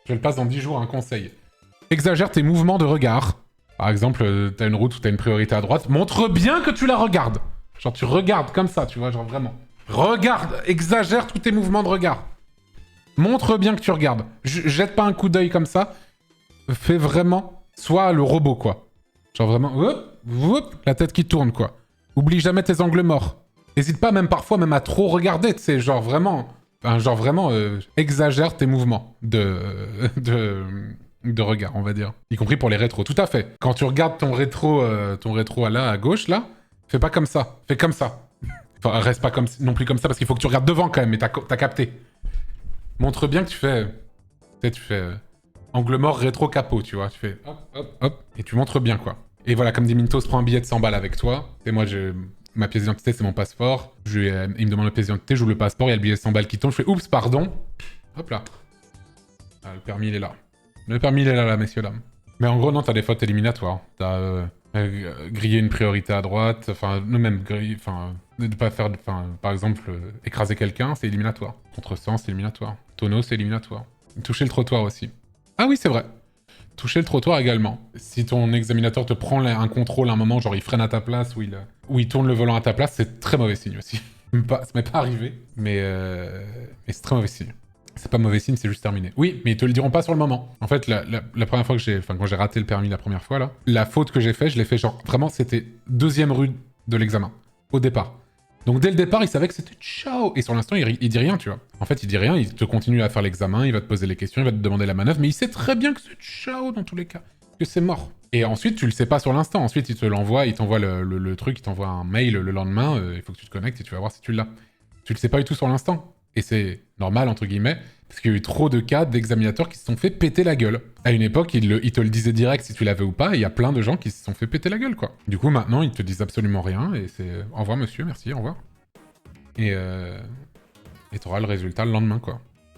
Je le passe dans 10 jours, un conseil. Exagère tes mouvements de regard. Par exemple, t'as une route où t'as une priorité à droite. Montre bien que tu la regardes. Genre, tu regardes comme ça, tu vois, genre vraiment. Regarde, exagère tous tes mouvements de regard. Montre bien que tu regardes. Jette pas un coup d'œil comme ça. Fais vraiment, sois le robot, quoi. Genre vraiment, la tête qui tourne, quoi. Oublie jamais tes angles morts. N'hésite pas, même parfois, même à trop regarder, tu sais, genre vraiment... Enfin, genre vraiment, exagère tes mouvements de regard, on va dire. Y compris pour les rétros, tout à fait. Quand tu regardes ton rétro à là, à gauche, là, fais pas comme ça. Fais comme ça. Enfin, reste pas comme, non plus comme ça, parce qu'il faut que tu regardes devant, quand même, mais t'as capté. Montre bien que tu fais... Tu fais... angle mort, rétro, capot, tu vois. Tu fais hop, hop, hop, et tu montres bien, quoi. Et voilà, comme dit Mintos, prends un billet de 100 balles avec toi. Et moi, ma pièce d'identité, c'est mon passeport. Il me demande la pièce d'identité, j'ouvre le passeport, il y a le billet de 100 balles qui tombe. Je fais oups, pardon. Hop là. Ah, le permis, il est là. Le permis, il est là, messieurs, dames. Mais en gros, non, t'as des fautes éliminatoires. T'as grillé une priorité à droite. Enfin, nous-mêmes, de pas faire... Enfin, par exemple, écraser quelqu'un, c'est éliminatoire. Contresens, c'est éliminatoire. Tonneau, c'est éliminatoire. Toucher le trottoir aussi. Ah oui, c'est vrai. Toucher le trottoir également. Si ton examinateur te prend un contrôle à un moment, genre il freine à ta place ou il tourne le volant à ta place, c'est très mauvais signe aussi. Ça m'est pas arrivé, mais c'est très mauvais signe. C'est pas mauvais signe, c'est juste terminé. Oui, mais ils te le diront pas sur le moment. En fait, la première fois que quand j'ai raté le permis la première fois, là, la faute que j'ai fait, je l'ai fait genre, vraiment, c'était deuxième rue de l'examen, au départ. Donc dès le départ, il savait que c'était ciao. Et sur l'instant, il dit rien, tu vois. En fait, il dit rien, il te continue à faire l'examen, il va te poser les questions, il va te demander la manœuvre, mais il sait très bien que c'est ciao dans tous les cas, que c'est mort. Et ensuite, tu le sais pas sur l'instant. Ensuite, il te l'envoie, il t'envoie le truc, il t'envoie un mail le lendemain, il faut que tu te connectes et tu vas voir si tu l'as. Tu le sais pas du tout sur l'instant. Et c'est normal, entre guillemets, parce qu'il y a eu trop de cas d'examinateurs qui se sont fait péter la gueule. À une époque, ils te le disaient direct si tu l'avais ou pas, et il y a plein de gens qui se sont fait péter la gueule, quoi. Du coup, maintenant, ils te disent absolument rien, et c'est au revoir monsieur, merci, au revoir. Et t'auras le résultat le lendemain, quoi.